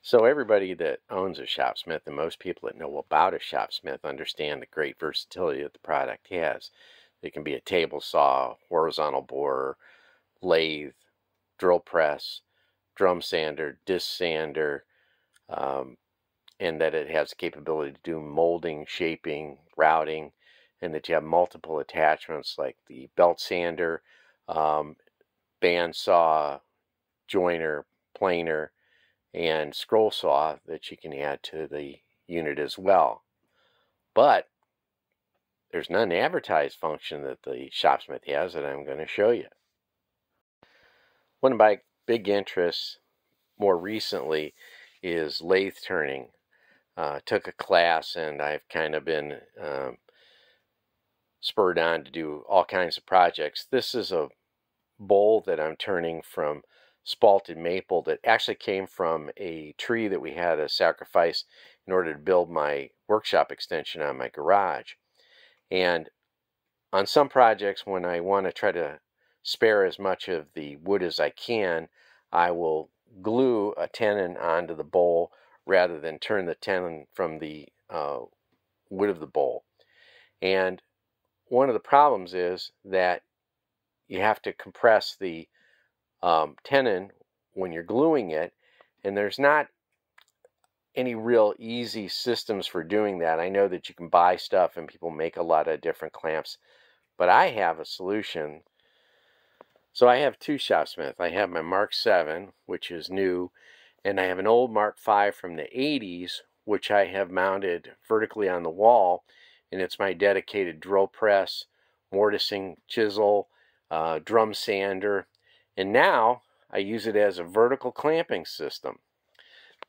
So everybody that owns a Shopsmith and most people that know about a Shopsmith understand the great versatility that the product has. It can be a table saw, horizontal borer, lathe, drill press, drum sander, disc sander, and that it has the capability to do molding, shaping, routing, and that you have multiple attachments like the belt sander, band saw, joiner, planer, and scroll saw that you can add to the unit as well. But there's an unadvertised function that the Shopsmith has that I'm going to show you. One of my big interests more recently is lathe turning. Took a class and I've kind of been spurred on to do all kinds of projects. This is a bowl that I'm turning from spalted maple that actually came from a tree that we had to sacrifice in order to build my workshop extension on my garage. And on some projects, when I want to try to spare as much of the wood as I can, I will glue a tenon onto the bowl rather than turn the tenon from the wood of the bowl. And one of the problems is that you have to compress the tenon when you're gluing it, and there's not any real easy systems for doing that. I know that you can buy stuff and people make a lot of different clamps, but I have a solution. So I have two Shopsmith. I have my Mark 7, which is new, and I have an old Mark 5 from the 80s, which I have mounted vertically on the wall, and it's my dedicated drill press, mortising chisel, drum sander, and now I use it as a vertical clamping system.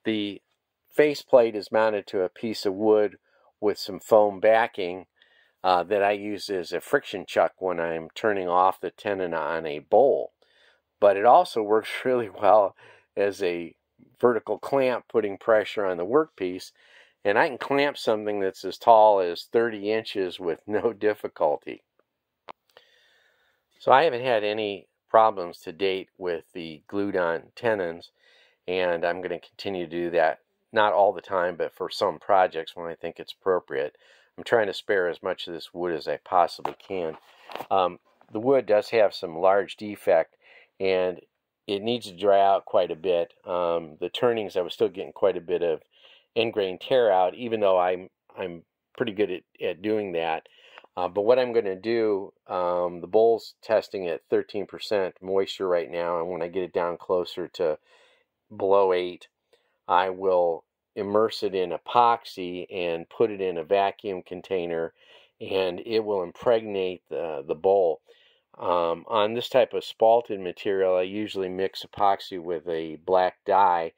The faceplate is mounted to a piece of wood with some foam backing that I use as a friction chuck when I'm turning off the tenon on a bowl. But it also works really well as a vertical clamp, putting pressure on the workpiece, and I can clamp something that's as tall as 30 inches with no difficulty. So I haven't had any problems to date with the glued on tenons, and I'm going to continue to do that, not all the time, but for some projects when I think it's appropriate. I'm trying to spare as much of this wood as I possibly can. The wood does have some large defect, and it needs to dry out quite a bit. The turnings, I was still getting quite a bit of end grain tear out, even though I'm pretty good at doing that. But what I'm going to do, the bowl's testing at 13% moisture right now, and when I get it down closer to below 8, I will immerse it in epoxy and put it in a vacuum container, and it will impregnate the bowl. On this type of spalted material, I usually mix epoxy with a black dye,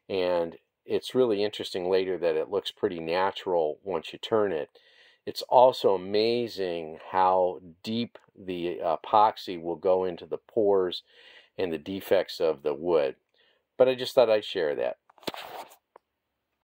and it's really interesting later that it looks pretty natural once you turn it. It's also amazing how deep the epoxy will go into the pores and the defects of the wood. But I just thought I'd share that.